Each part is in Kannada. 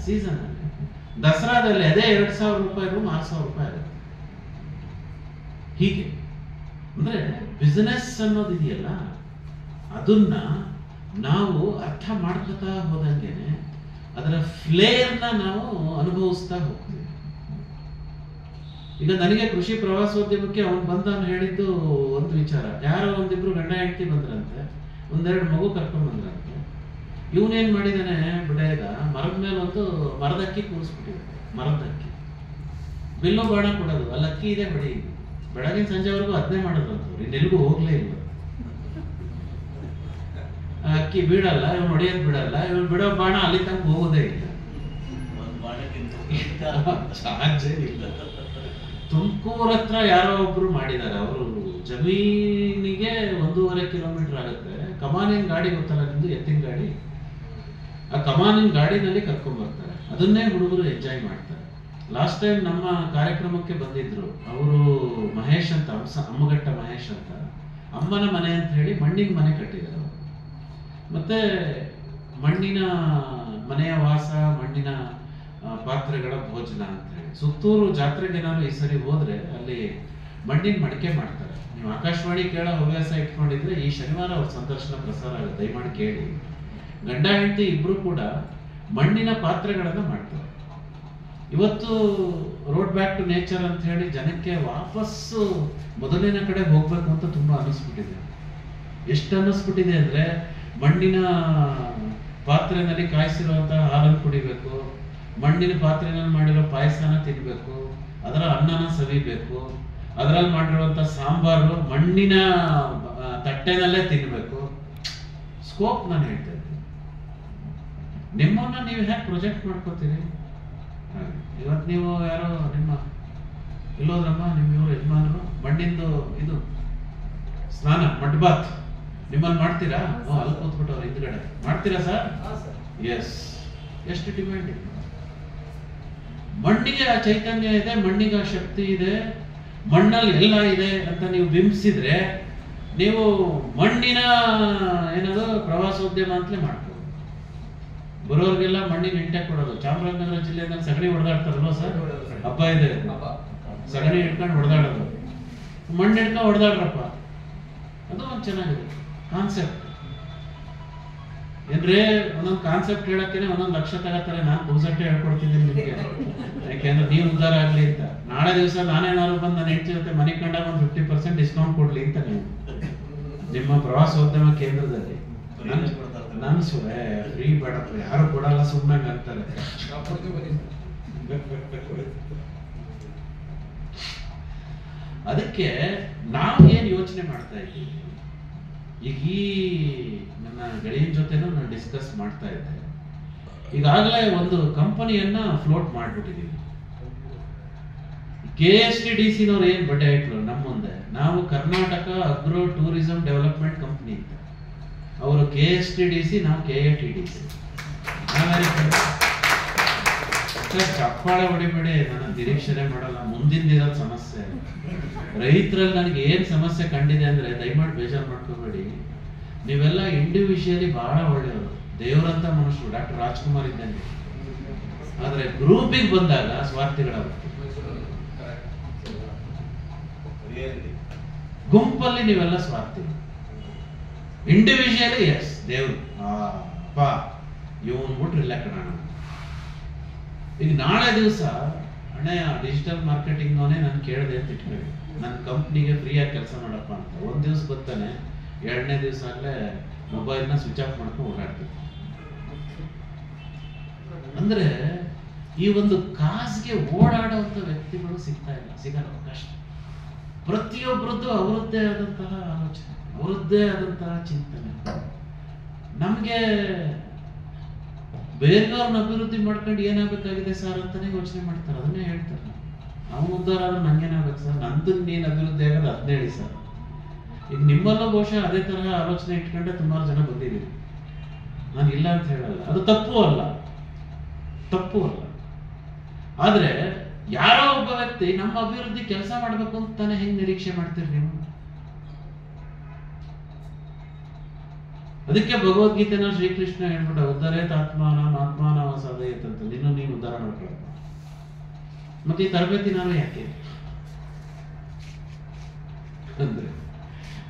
ಸೀಸನ್ ಅಲ್ಲಿ ದಸರಾದಲ್ಲಿ ಅದೇ 2,000 ರೂಪಾಯಿ ರೂಮ್ 6,000 ರೂಪಾಯಿ ಆಗುತ್ತೆ. ಹೀಗೆ ಅಂದ್ರೆ ಬಿಸಿನೆಸ್ ಅನ್ನೋದು ಇದೆಯಲ್ಲ, ಅದನ್ನ ನಾವು ಅರ್ಥ ಮಾಡ್ಕೊತಾ ಹೋದಂಗೆನೆ ಅದರ ಫ್ಲೇರ್ನ ನಾವು ಅನುಭವಿಸ್ತಾ ಹೋಗ್ತೀವಿ. ಈಗ ನನಗೆ ಕೃಷಿ ಪ್ರವಾಸೋದ್ಯಮಕ್ಕೆ ಅವನು ಹೇಳಿದ್ದು ಒಂದು ವಿಚಾರ. ಯಾರೋ ಒಂದಿಬ್ರು ಗಂಡ ಹೆಂಡತಿ ಬಂದ್ರಂತೆ, ಒಂದೆರಡು ಮಗು ಕರ್ಕೊಂಡ್ ಬಂದ್ರಂತೆ. ಇವನೇನ್ ಮಾಡಿದಾನೆ, ಬಿಡಾಗ ಮರದ ಮೇಲೆ ಒಂದು ಮರದಕ್ಕಿ ಕೂರಿಸ್ಬಿಟ್ಟಿದ್ದಾನೆ. ಮರದಕ್ಕಿ ಬಿಲ್ಲು ಬಾಣ ಕೊಡೋದು, ಅಲ್ಲಿ ಅಕ್ಕಿ ಇದೆ ಬಡಿ, ಬೆಳಗಿನ ಸಂಜೆವರೆಗೂ ಅದನ್ನೇ ಮಾಡೋದಂತವ್ರು, ಇನ್ನೆಲ್ಗೂ ಹೋಗ್ಲೇ ಇಲ್ಲ. ಅಕ್ಕಿ ಬೀಳಲ್ಲ, ಇವನು ಹೊಡೆಯೋದ್ ಬಿಡಲ್ಲ, ಇವನು ಬಿಡೋ ಬಾಣ ಅಲ್ಲಿ ತನಕ ಹೋಗೋದೇ ಇಲ್ಲ. ಚಾರ್ಜೇ ಇಲ್ಲ. ತುಮಕೂರು ಹತ್ರ ಯಾರೋ ಒಬ್ರು ಮಾಡಿದ್ದಾರೆ, ಅವರು ಜಮೀನಿಗೆ 1.5 ಕಿಲೋಮೀಟರ್ ಆಗುತ್ತೆ. ಕಮಾನಿನ ಗಾಡಿ ಗೊತ್ತಲ್ಲ ನಿಮ್ದು, ಎತ್ತಿನ ಗಾಡಿ, ಆ ಕಮಾನಿನ ಗಾಡಿನಲ್ಲಿ ಕರ್ಕೊಂಡ್ ಬರ್ತಾರೆ. ಅದನ್ನೇ ಹುಡುಗರು ಎಂಜಾಯ್ ಮಾಡ್ತಾರೆ. ಲಾಸ್ಟ್ ಟೈಮ್ ನಮ್ಮ ಕಾರ್ಯಕ್ರಮಕ್ಕೆ ಬಂದಿದ್ರು ಅವರು, ಮಹೇಶ್ ಅಂತ, ಅಮ್ಮಗಟ್ಟ ಮಹೇಶ್ ಅಂತ, ಅಮ್ಮನ ಮನೆ ಅಂತ ಹೇಳಿ ಮಣ್ಣಿನ ಮನೆ ಕಟ್ಟಿದ್ದಾರೆ ಅವರು. ಮತ್ತೆ ಮಣ್ಣಿನ ಮನೆಯ ವಾಸ, ಮಣ್ಣಿನ ಪಾತ್ರೆಗಳ ಭೋಜನ ಅಂತ ಹೇಳಿ ಸುತ್ತೂರು ಜಾತ್ರೆಗೆ ನಾನು ಈ ಸರಿ ಹೋದ್ರೆ ಅಲ್ಲಿ ಮಣ್ಣಿನ ಮಡಿಕೆ ಮಾಡ್ತಾರೆ. ನೀವು ಆಕಾಶವಾಣಿ ಕೇಳೋ ಹವ್ಯಾಸ ಇಟ್ಕೊಂಡಿದ್ರೆ ಈ ಶನಿವಾರ ಅವ್ರ ಸಂದರ್ಶನ ಪ್ರಸಾರ ಆಗುತ್ತೆ, ದಯಮಾಡಿ ಕೇಳಿ. ಗಂಡ ಹೆಂಡತಿ ಇಬ್ರು ಕೂಡ ಮಣ್ಣಿನ ಪಾತ್ರೆಗಳನ್ನ ಮಾಡ್ತಾರೆ. ಇವತ್ತು ರೋಡ್ ಬ್ಯಾಕ್ ಟು ನೇಚರ್ ಅಂತ ಹೇಳಿ ಜನಕ್ಕೆ ವಾಪಸ್ಸು ಮೊದಲಿನ ಕಡೆ ಹೋಗ್ಬೇಕು ಅಂತ ತುಂಬಾ ಅನಿಸ್ಬಿಟ್ಟಿದೆ. ಎಷ್ಟು ಅನ್ನಿಸ್ಬಿಟ್ಟಿದೆ ಅಂದ್ರೆ, ಮಣ್ಣಿನ ಪಾತ್ರೆನಲ್ಲಿ ಕಾಯಿಸಿರುವಂತಹ ಹಾಲನ್ನು ಕುಡಿಬೇಕು, ಮಣ್ಣಿನ ಪಾತ್ರೆನಲ್ಲಿ ಮಾಡಿರೋ ಪಾಯಸನ ತಿನ್ಬೇಕು, ಅದರ ಅನ್ನನ ಸವಿಬೇಕು, ಅದರಲ್ಲಿ ಮಾಡಿರುವಂತ ಸಾಂಬಾರು ಮಣ್ಣಿನ ತಟ್ಟೆನಲ್ಲೇ ತಿನ್ಬೇಕು. ಸ್ಕೋಪ್ ನಾನು ಹೇಳ್ತಾ ಇದ್ದೀನಿ. ನಿಮ್ಮನ್ನ ನೀವು ಹೇಗೆ ಪ್ರೊಜೆಕ್ಟ್ ಮಾಡ್ಕೋತೀರಿ? ಇವತ್ತು ನೀವು ಯಾರೋ ನಿಮ್ಮ ಇಲ್ಲೋದ್ರಮ್ಮ, ನಿಮ್ಮ ಇವರು ಯಜಮಾನರು ಮಣ್ಣಿಂದು ಇದು ಸ್ನಾನ ಮಡ್ಬಾತ್ ನಿಮ್ಮಲ್ಲಿ ಮಾಡ್ತೀರಾ? ಅಲ್ಲಿ ಕೂತ್ಬಿಟ್ಟು ಅವ್ರ ಹಿಂದ್ಗಡೆ ಮಾಡ್ತೀರಾ ಸರ್? ಎಸ್. ಎಷ್ಟು ಡಿಮ್ಯಾಂಡ್ ಇದೆ. ಮಣ್ಣಿಗೆ ಆ ಚೈತನ್ಯ ಇದೆ, ಮಣ್ಣಿಗೆ ಆ ಶಕ್ತಿ ಇದೆ, ಮಣ್ಣಲ್ಲಿ ಎಲ್ಲ ಇದೆ ಅಂತ ನೀವು ಬಿಂಬಿಸಿದ್ರೆ ನೀವು ಮಣ್ಣಿನ ಏನದು ಪ್ರವಾಸೋದ್ಯಮ ಅಂತಲೇ ಮಾಡ್ಬೋದು. ಬರೋರಿಗೆಲ್ಲ ಮಣ್ಣಿನ ಇಂಟೆ ಕೊಡೋದು. ಚಾಮರಾಜನಗರ ಜಿಲ್ಲೆಯಲ್ಲಿ ಸಗಣಿ ಹೊಡೆದಾಡ್ತಾರಲ್ವ ಸರ್, ಹಬ್ಬ ಇದೆ, ಸಗಣಿ ಹಿಡ್ಕೊಂಡು ಹೊಡೆದಾಡೋದು, ಮಣ್ಣು ಹಿಡ್ಕೊಂಡು ಹೊಡೆದಾಡ್ರಪ್ಪ, ಅದು ಒಂದು ಚೆನ್ನಾಗಿದೆ ಕಾನ್ಸೆಪ್ಟ್. ಏನ್ರಿ ಒಂದೊಂದು ಕಾನ್ಸೆಪ್ಟ್ ಹೇಳಕ್ಕೇನೆ 1 ಲಕ್ಷ ತಗತ್ತಾರೆ. ನಾನು ಪುಕ್ಸಟ್ಟೆ ಹೇಳ್ಕೊಡ್ತಿದ್ದೀನಿ ನಿಮ್ಗೆ, ಯಾಕೆಂದ್ರೆ ನೀವು ಉದ್ಧಾರ ಆಗ್ಲಿ ಅಂತ. ನಾಳೆ ದಿವಸ ನಾನೇನಾದ್ರು ಬಂದು ನನ್ನ ಹೆಂಡತಿ ಜೊತೆ ಮನೆ ಕಂಡಾಗ ಒಂದು 50% ಡಿಸ್ಕೌಂಟ್ ಕೊಡ್ಲಿ ಅಂತ ನೀವು ನಿಮ್ಮ ಪ್ರವಾಸೋದ್ಯಮ ಕೇಂದ್ರದಲ್ಲಿ. ನಾನು ಫ್ರೀ ಬೇಡಪ್ಪ, ಯಾರು ಕೊಡಲ್ಲ ಸುಮ್ಮನೆ ಅಂತಾರೆ. ಅದಕ್ಕೆ ನಾವು ಏನ್ ಯೋಚನೆ ಮಾಡ್ತಾ ಇದ್ದೀವಿ, ಈಗ ಈ ನನ್ನ ಗೆಳೆಯನ ಜೊತೆನೂ ನಾನು ಡಿಸ್ಕಸ್ ಮಾಡ್ತಾ ಇದ್ದೆ. ಈಗಾಗಲೇ ಒಂದು ಕಂಪನಿಯನ್ನ ಫ್ಲೋಟ್ ಮಾಡ್ಬಿಟ್ಟಿದೀವಿ. KSTDC ಏನ್ ಬಡ್ಡೆ ಇಟ್ರು ನಮ್ಮ ಮುಂದೆ, ನಾವು Karnataka agro tourism development company ಅಂತ. ಅವರು KSTDC, ನಾವು KATDC. ಚಪ್ಪಾಳೆ ಹೊಡಿಬೇಡಿ, ನನ್ನ ನಿರೀಕ್ಷಣೆ ಮಾಡಲ್ಲ. ಮುಂದಿನ ದಿನದ ಸಮಸ್ಯೆ ರೈತರಲ್ಲಿ ನನಗೆ ಏನ್ ಸಮಸ್ಯೆ ಕಂಡಿದೆ ಅಂದ್ರೆ, ದಯಮಾಡಿ ಬೇಜಾರು ಮಾಡ್ಕೋಬೇಡಿ. ನೀವೆಲ್ಲ ಇಂಡಿವಿಜುವಲಿ ಬಹಳ ಒಳ್ಳೆಯವರು, ದೇವರಂತ ಮನುಷ್ಯರು, ಡಾಕ್ಟರ್ ರಾಜ್ಕುಮಾರ್ ಇದ್ದಂಗೆ. ಆದ್ರೆ ಗ್ರೂಪಿಗೆ ಬಂದಾಗ ಸ್ವಾರ್ಥಿಗಳಾಗುತ್ತೆ. ಗುಂಪಲ್ಲಿ ನೀವೆಲ್ಲ ಸ್ವಾರ್ಥಿ, ಇಂಡಿವಿಜುವಲಿ ಎಸ್ ದೇವ್ರು ಪಾ ಇವನ್ ಬಿಟ್ರಿಲ್ಲ ಕಣ. ಈಗ ನಾಳೆ ದಿವಸ ಅಣ್ಣಯ್ಯ ಡಿಜಿಟಲ್ ಮಾರ್ಕೆಟಿಂಗ್ ನಾನು ಕೇಳಿದೆ ಅಂತ ಇಟ್ಕೊಳ್ಳಿ, ನನ್ನ ಕಂಪ್ನಿಗೆ ಫ್ರೀಯಾಗಿ ಕೆಲಸ ಮಾಡಪ್ಪ ಅಂತ. ಒಂದ್ ದಿವಸ ಬರ್ತಾನೆ, 2ನೇ ದಿವಸ ಆಗ್ಲೇ ಮೊಬೈಲ್ನ ಸ್ವಿಚ್ ಆಫ್ ಮಾಡ್ಕೊಂಡು ಓಡಾಡ್ತೀವಿ. ಅಂದ್ರೆ ಈ ಒಂದು ಕಾಸ್ಗೆ ಓಡಾಡುವಂತ ವ್ಯಕ್ತಿಗಳು ಸಿಗಲ್ಲ, ಕಷ್ಟ. ಪ್ರತಿಯೊಬ್ಬರದ್ದು ಅವರದ್ದೇ ಆದಂತಹ ಆಲೋಚನೆ, ಅವರದ್ದೇ ಆದಂತಹ ಚಿಂತನೆ. ನಮ್ಗೆ ಬೇರೆಯವ್ರನ್ನ ಅಭಿವೃದ್ಧಿ ಮಾಡ್ಕೊಂಡು ಏನಾಗಬೇಕಾಗಿದೆ ಸರ್ ಅಂತಾನೆ ಯೋಚನೆ ಮಾಡ್ತಾರೆ, ಅದನ್ನೇ ಹೇಳ್ತಾರೆ. ಅವ್ನು ಉದ್ಧಾರ ಆದ್ರೆ ನಂಗೇನಾಗಬೇಕು ಸರ್, ನಂದು ನೀನ್ ಅಭಿವೃದ್ಧಿ ಆಗೋದು ಅದನ್ನೇ ಹೇಳಿ ಸರ್. ಈಗ ನಿಮ್ಮಲ್ಲೂ ಬಹುಶಃ ಅದೇ ತರಹ ಆಲೋಚನೆ ಇಟ್ಕೊಂಡೆ ಸುಮಾರು ಜನ ಬಂದಿದ್ದೀರಿ, ನಾನು ಇಲ್ಲ ಅಂತ ಹೇಳಲ್ಲ, ಅದು ತಪ್ಪು ಅಲ್ಲ. ಆದ್ರೆ ಯಾರೋ ಒಬ್ಬ ವ್ಯಕ್ತಿ ನಮ್ಮ ಅಭಿವೃದ್ಧಿ ಕೆಲಸ ಮಾಡ್ಬೇಕು ಅಂತಾನೆ ಹೆಂಗ್ ನಿರೀಕ್ಷೆ ಮಾಡ್ತೀರಿ ನೀವು? ಅದಕ್ಕೆ ಭಗವದ್ಗೀತೆನ ಶ್ರೀಕೃಷ್ಣ ಹೇಳ್ಬಿಟ್ಟ, ಉದ್ಧರೇತ್ ಆತ್ಮಾನ ಆತ್ಮಾನ ಸದಯತ್ ಅಂತ. ನಿನ್ನ ಮತ್ತೆ ಈ ತರಬೇತಿ ನಾನು ಯಾಕೆ ಅಂದ್ರೆ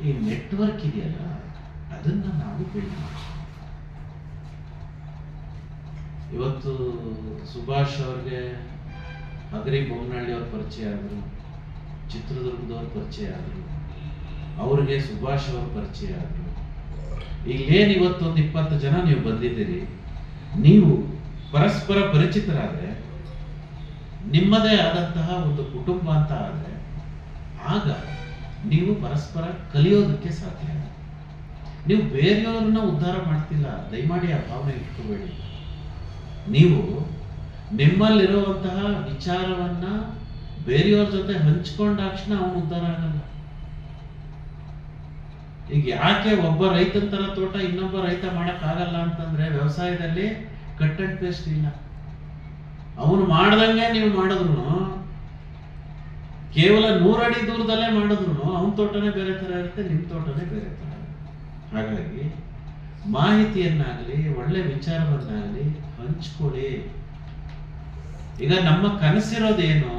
ಈ ನೆಟ್ವರ್ಕ್ ಇದೆಯಲ್ಲ ಅದನ್ನ ನಾವು ಬಿಲ್ಡ್ ಮಾಡಿ. ಇವತ್ತು ಸುಭಾಷ್ ಅವ್ರಿಗೆ ಅಗರಿ ಬೊಮ್ಮನಹಳ್ಳಿ ಅವ್ರ ಪರಿಚಯ ಆದ್ರು, ಚಿತ್ರದುರ್ಗದವ್ರ ಪರಿಚಯ ಆದ್ರು, ಅವ್ರಿಗೆ ಸುಭಾಷ್ ಅವ್ರ ಪರಿಚಯ ಆದ್ರು. ಇಲ್ಲೇನು ಇವತ್ತೊಂದು 20 ಜನ ನೀವು ಬಂದಿದ್ದೀರಿ, ನೀವು ಪರಸ್ಪರ ಪರಿಚಿತರಾದ್ರೆ, ನಿಮ್ಮದೇ ಆದಂತಹ ಒಂದು ಕುಟುಂಬ ಅಂತ ಆದ್ರೆ, ಆಗ ನೀವು ಪರಸ್ಪರ ಕಲಿಯೋದಕ್ಕೆ ಸಾಧ್ಯ. ನೀವು ಬೇರೆಯವ್ರನ್ನ ಉದ್ಧಾರ ಮಾಡ್ತಿಲ್ಲ, ದಯಮಾಡಿ ಆ ಭಾವನೆ ಇಟ್ಕೋಬೇಡಿ. ನೀವು ನಿಮ್ಮಲ್ಲಿರುವಂತಹ ವಿಚಾರವನ್ನ ಬೇರೆಯವ್ರ ಜೊತೆ ಹಂಚ್ಕೊಂಡಾಕ್ಷಣ ಅವನು ಉದ್ಧಾರ ಆಗಲ್ಲ. ಈಗ ಯಾಕೆ ಒಬ್ಬ ರೈತನ ತರ ತೋಟ ಇನ್ನೊಬ್ಬ ರೈತ ಮಾಡಕ್ ಆಗಲ್ಲ ಅಂತಂದ್ರೆ, ವ್ಯವಸಾಯದಲ್ಲಿ ಕಟ್ ಅಂಡ್ ಪೇಸ್ಟ್ ಇಲ್ಲ. ಅವನು ಮಾಡ್ದಂಗೆ ನೀವು ಮಾಡಿದ್ರು, ಕೇವಲ 100 ಅಡಿ ದೂರದಲ್ಲೇ ಮಾಡಿದ್ರು ಅವನ ತೋಟನೇ ಬೇರೆ ತರ ಇರುತ್ತೆ, ನಿಮ್ ತೋಟನೇ ಬೇರೆ ತರ. ಹಾಗಾಗಿ ಮಾಹಿತಿಯನ್ನಾಗಲಿ ಒಳ್ಳೆ ವಿಚಾರವನ್ನಾಗಲಿ ಹಂಚ್ಕೊಳ್ಳಿ. ಈಗ ನಮ್ಮ ಕನಸಿರೋದೇನು,